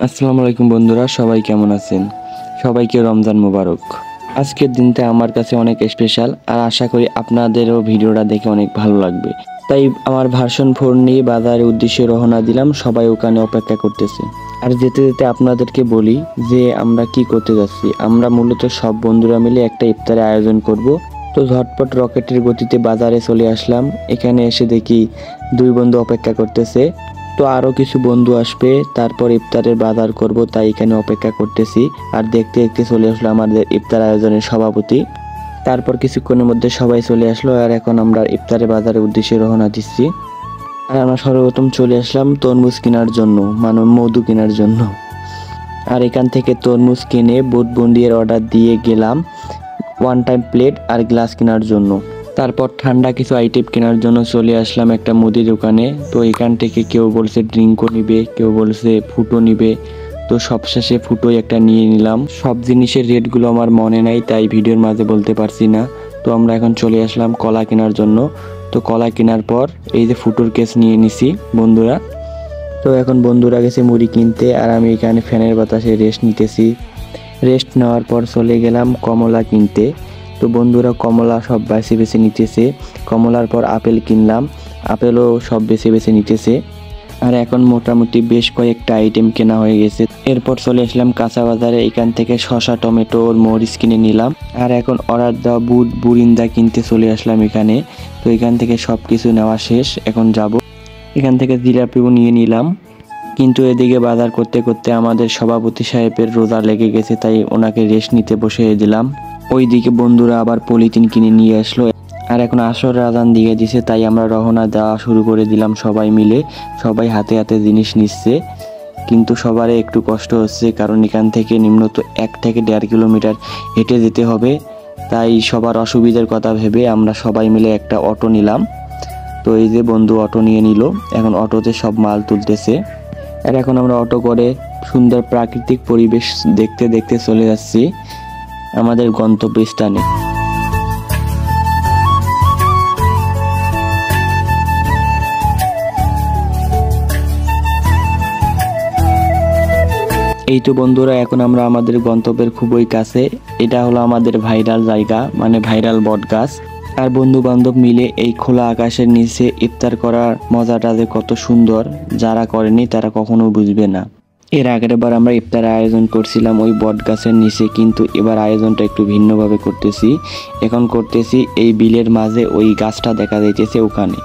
আসসালামু আলাইকুম বন্ধুরা, সবাই কেমন আছেন? সবাইকে রমজান মোবারক। আজকের দিনটা আমার কাছে অনেক স্পেশাল, আর আশা করি আপনাদেরও ভিডিওটা দেখে অনেক ভালো লাগবে। তাই আমার ভার্সন 4 নিয়ে বাজারের উদ্দেশ্যে রওনা দিলাম। সবাই ওখানে অপেক্ষা করতেছে। আর যেতে যেতে আপনাদেরকে বলি যে আমরা কি করতে যাচ্ছি। আমরা মূলত সব বন্ধুরা মিলে একটা ইফতারের আয়োজন করব। তো ঝটপট রকেটের গতিতে বাজারে চলে আসলাম। এখানে এসে দেখি দুই বন্ধু অপেক্ষা করতেছে। তো আরও কিছু বন্ধু আসবে, তারপর ইফতারের বাজার করব, তাই এখানে অপেক্ষা করতেছি। আর দেখতে দেখতে চলে আসলো আমাদের ইফতার আয়োজনের সভাপতি। তারপর কিছুক্ষণের মধ্যে সবাই চলে আসলো, আর এখন আমরা ইফতারের বাজারের উদ্দেশ্যে রওনা দিচ্ছি। আর আমরা সর্বপ্রথম চলে আসলাম তরমুজ কেনার জন্য, মানে মধু কেনার জন্য। আর এখান থেকে তরমুজ কিনে বুট বুন্দির অর্ডার দিয়ে গেলাম ওয়ান টাইম প্লেট আর গ্লাস কেনার জন্য। তারপর ঠান্ডা কিছু আইটেম কেনার জন্য চলে আসলাম একটা মুদি দোকানে। তো এখান থেকে কেউ বলছে ড্রিঙ্কও নিবে, কেউ বলছে ফুটো নিবে। তো সবশেষে ফুটোই একটা নিয়ে নিলাম। সব জিনিসের রেটগুলো আমার মনে নাই, তাই ভিডিওর মাঝে বলতে পারছি না। তো আমরা এখন চলে আসলাম কলা কেনার জন্য। তো কলা কেনার পর এই যে ফুটোর কেস নিয়ে নিছি বন্ধুরা। তো এখন বন্ধুরা গেছে মুড়ি কিনতে, আর আমি এখানে ফ্যানের বাতাসে রেস্ট নিতেছি। রেস্ট নেওয়ার পর চলে গেলাম কমলা কিনতে। তো বন্ধুরা কমলা সব বেছে বেছে নিতেছে। কমলার পর আপেল কিনলাম, আপেলও সব বেছে বেছে নিতেছে। আর এখন মোটামুটি বেশ কয়েকটা আইটেম কেনা হয়ে গেছে। এরপর চলে আসলাম কাঁচা বাজারে। এখান থেকে শসা, টমেটো, মরিচ কিনে নিলাম। আর এখন অর্ডার দেওয়া বুট বুরিন্দা কিনতে চলে আসলাম এখানে। তো এখান থেকে সব কিছু নেওয়া শেষ, এখন যাব। এখান থেকে জিলাপিও নিয়ে নিলাম। কিন্তু এদিকে বাজার করতে করতে আমাদের সভাপতি সাহেবের রোজা লেগে গেছে, তাই ওনাকে রেস্ট নিতে বসিয়ে দিলাম। ওইদিকে বন্ধুরা আবার পলিথিন কিনে নিয়ে আসলো। আর এখন আসর আজান দিয়ে দিছে, তাই আমরা রওনা দেওয়া শুরু করে দিলাম সবাই মিলে। সবাই হাতে হাতে জিনিস নিচ্ছে, কিন্তু সবারই একটু কষ্ট হচ্ছে, কারণ এখান থেকে নিম্নত 1 থেকে 1.5 কিলোমিটার হেঁটে যেতে হবে। তাই সবার অসুবিধার কথা ভেবে আমরা সবাই মিলে একটা অটো নিলাম। তো এই যে বন্ধু অটো নিয়ে নিল, এখন অটোতে সব মাল তুলতেছে। আর এখন আমরা অটো করে সুন্দর প্রাকৃতিক পরিবেশ দেখতে দেখতে চলে যাচ্ছি আমাদের গন্তব্যস্থানে। এই তো বন্ধুরা, এখন আমরা আমাদের গন্তব্যের খুবই কাছে। এটা হলো আমাদের ভাইরাল জায়গা, মানে ভাইরাল বট গাছ। আর বন্ধু বান্ধব মিলে এই খোলা আকাশের নিচে ইফতার করার মজাটা যে কত সুন্দর, যারা করেনি তারা কখনো বুঝবে না। এর আগের বার আমরা ইফতার আয়োজন করছিলাম ওই বট গাছের নিচে, কিন্তু এবার আয়োজনটা একটু ভিন্নভাবে করতেছি। এখন করতেছি এই বিলের মাঝে, ওই গাছটা দেখা যাইতেছে ওখানে।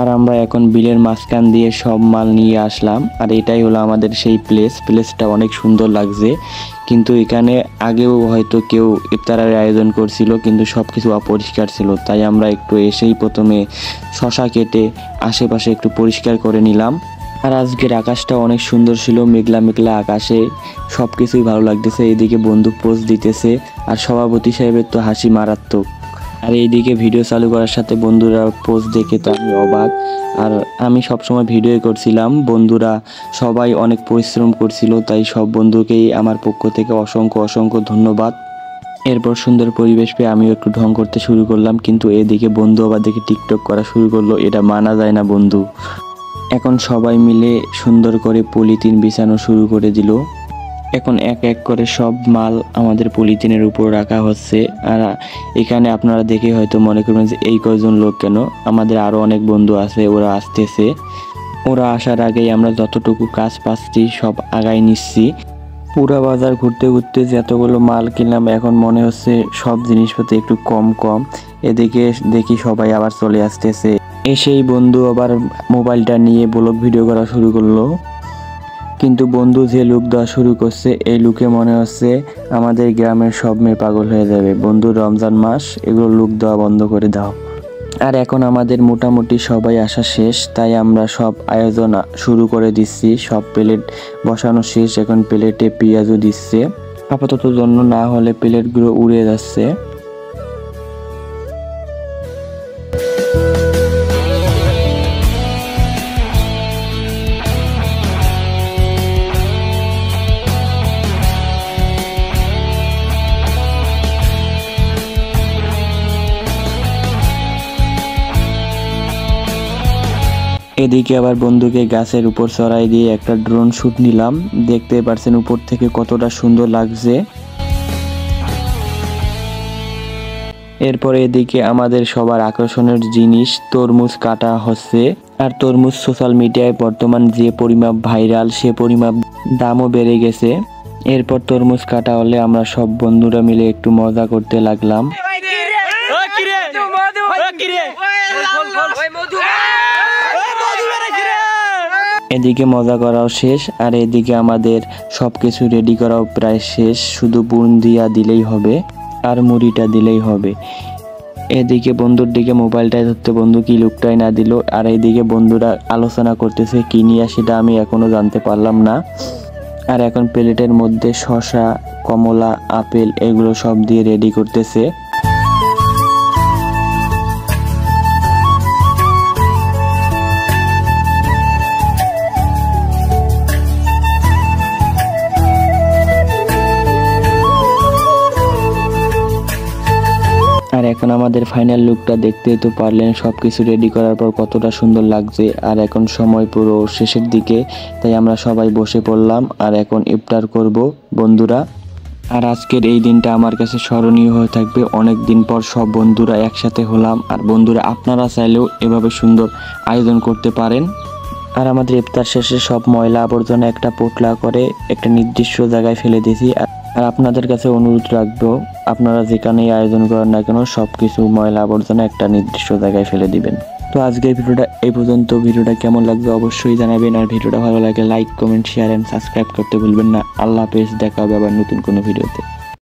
আর আমরা এখন বিলের মাঝখান দিয়ে সব মাল নিয়ে আসলাম। আর এটাই হলো আমাদের সেই প্লেসটা অনেক সুন্দর লাগছে। কিন্তু এখানে আগেও হয়তো কেউ ইফতারের আয়োজন করছিল, কিন্তু সব কিছু অপরিষ্কার ছিল। তাই আমরা একটু এসেই প্রথমে শশা কেটে আশেপাশে একটু পরিষ্কার করে নিলাম। আর আজকের আকাশটা অনেক সুন্দর ছিল, মেঘলা মেঘলা আকাশে সব কিছুই ভালো লাগতেছে। এদিকে বন্ধু পোজ দিতেছে, আর সভাপতি সাহেবের তো হাসি মারাত্মক। আর এইদিকে ভিডিও চালু করার সাথে বন্ধুরা পোজ দেখে তো আমি অবাক। আর আমি সবসময় ভিডিও করছিলাম, বন্ধুরা সবাই অনেক পরিশ্রম করছিল, তাই সব বন্ধুকেই আমার পক্ষ থেকে অসংখ্য অসংখ্য ধন্যবাদ। এরপর সুন্দর পরিবেশ পেয়ে আমিও একটু ঢং করতে শুরু করলাম, কিন্তু এদিকে বন্ধু আবার দেখে টিকটক করা শুরু করলো। এটা মানা যায় না বন্ধু। এখন সবাই মিলে সুন্দর করে পলিথিন বিছানো শুরু করে দিল। এখন এক এক করে সব মাল আমাদের পলিথিনের উপর রাখা হচ্ছে। আর এখানে আপনারা দেখে হয়তো মনে করবেন যে এই কয়জন লোক কেন, আমাদের আরও অনেক বন্ধু আছে, ওরা আসতেছে। ওরা আসার আগেই আমরা যতটুকু কাজ পাচ্ছি সব আগায় নিচ্ছি। পুরা বাজার ঘুরতে ঘুরতে যতগুলো মাল কিনলাম, এখন মনে হচ্ছে সব জিনিসপত্র একটু কম কম। এদিকে দেখি সবাই আবার চলে আসতেছে। এসেই বন্ধু আবার মোবাইলটা নিয়ে ব্লগ ভিডিও করা শুরু করলো। কিন্তু বন্ধু যে লুক দেওয়া শুরু করছে, এই লুকে মনে হচ্ছে আমাদের গ্রামের সব মেয়ে পাগল হয়ে যাবে। বন্ধু রমজান মাস, এগুলো লুক দেওয়া বন্ধ করে দাও। আর এখন আমাদের মোটামুটি সবাই আসা শেষ, তাই আমরা সব আয়োজন শুরু করে দিচ্ছি। সব প্লেট বসানো শেষ, এখন প্লেটে পেঁয়াজও দিচ্ছে। আপাতত জন্য না হলে প্লেটগুলো উড়ে যাচ্ছে। এদিকে আবার বন্ধুকে গাছের উপর চড়াই দিয়ে একটা ড্রোন শুট নিলাম। দেখতে পারছেন উপর থেকে কতটা সুন্দর লাগছে। এরপরে এদিকে আমাদের সবার আকর্ষণের জিনিস তরমুজ কাটা হচ্ছে। আর তরমুজ সোশ্যাল মিডিয়ায় বর্তমান যে পরিমাপ ভাইরাল, সে পরিমাপ দামও বেড়ে গেছে। এরপর তরমুজ কাটা হলে আমরা সব বন্ধুরা মিলে একটু মজা করতে লাগলাম। এদিকে মজা করাও শেষ, আর এদিকে আমাদের সবকিছু রেডি করাও প্রায় শেষ। শুধু বুন্দিয়া দিলেই হবে আর মুড়িটা দিলেই হবে। এদিকে বন্ধুর দিকে মোবাইলটাই ধরতে বন্ধু কি লুকটাই না দিল। আর এইদিকে বন্ধুরা আলোচনা করতেছে কি নিয়ে, সেটা আমি এখনো জানতে পারলাম না। আর এখন প্লেটের মধ্যে শসা, কমলা, আপেল এগুলো সব দিয়ে রেডি করতেছে। আর এখন আমাদের ফাইনাল লুকটা দেখতেই তো পারলেন, সবকিছু রেডি করার পর কতটা সুন্দর লাগছে। আর এখন সময় পুরো শেষের দিকে, তাই আমরা সবাই বসে পড়লাম আর এখন ইফতার করব বন্ধুরা। আর আজকের এই দিনটা আমার কাছে স্মরণীয় হয়ে থাকবে। অনেক দিন পর সব বন্ধুরা একসাথে হলাম। আর বন্ধুরা আপনারা চাইলেও এভাবে সুন্দর আয়োজন করতে পারেন। আর আমাদের ইফতার শেষে সব ময়লা আবর্জনা একটা পোটলা করে একটা নির্দিষ্ট জায়গায় ফেলে দিয়েছি। আর আপনাদের কাছে অনুরোধ রাখবো, আপনারা যেখানেই আয়োজন করেন না কেন সবকিছু ময়লা আবর্জনা একটা নির্দিষ্ট জায়গায় ফেলে দিবেন। তো আজকের ভিডিওটা এই পর্যন্ত। ভিডিওটা কেমন লাগবে অবশ্যই জানাবেন। আর ভিডিওটা ভালো লাগে like, comment, share and subscribe করতে ভুলবেন না। আল্লাহ হাফেজ, দেখা হবে আবার নতুন কোনো ভিডিওতে।